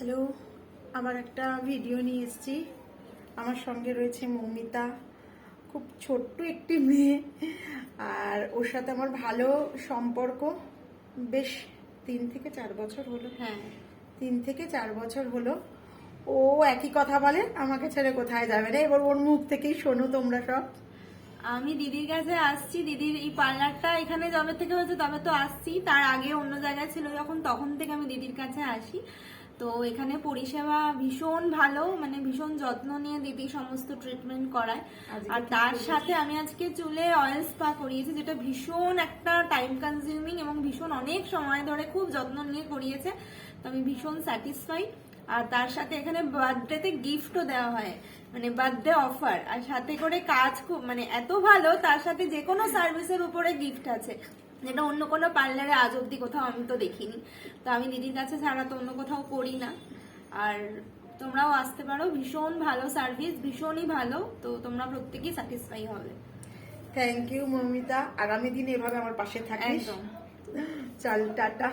Hello, আমার একটা video নিয়ে এসেছি। আমার সঙ্গে রয়েছে মৌমিতা, খুব ছোট্ট একটি মেয়ে। আর ওর সাথে আমার ভালো সম্পর্ক বেশ 3 থেকে 4 বছর হলো। হ্যাঁ, 3 থেকে 4 বছর হলো। ও একই কথা বলে, আমাকে ছেড়ে কোথায় যাবে না। এবার ওর মুখ থেকেই শোনো তোমরা সব। আমি দিদির কাছে আসছি। দিদির এই পার্লারটা এখানে যবে থেকে হয়েছে তবে তো আসছি। তার আগে অন্য জায়গায় ছিল যখন, তখন থেকে আমি দিদির কাছে আসি। তো এখানে পরিষেবা ভীষণ ভালো, মানে ভীষণ যত্ন নিয়ে দিদি সমস্ত ট্রিটমেন্ট করায়। আর তার সাথে আমি আজকে চুলে অয়েল স্পা করিয়েছি, যেটা ভীষণ একটা টাইম কনজিউমিং এবং ভীষণ অনেক সময় ধরে খুব যত্ন নিয়ে করিয়েছে। তো আমি ভীষণ স্যাটিসফাইড। আর তার সাথে এখানে বার্থডেতে গিফটও দেওয়া হয়, মানে বার্থডে অফার। আর সাথে করে কাজ খুব, মানে এত ভালো, তার সাথে যে কোনো সার্ভিসের উপরে গিফট আছে, যেটা অন্য কোনো পার্লারে আজ অব্দি কোথাও আমি তো দেখিনি। তো আমি দিদির কাছে ছাড়া তো অন্য কোথাও করি না। আর তোমরাও আসতে পারো, ভীষণ ভালো সার্ভিস, ভীষণই ভালো। তো তোমরা প্রত্যেকেই স্যাটিসফাই হবে। থ্যাংক ইউ মৌমিতা, আগামী দিনে এভাবে আমার পাশে থাকিস। একদম। চল টাটা।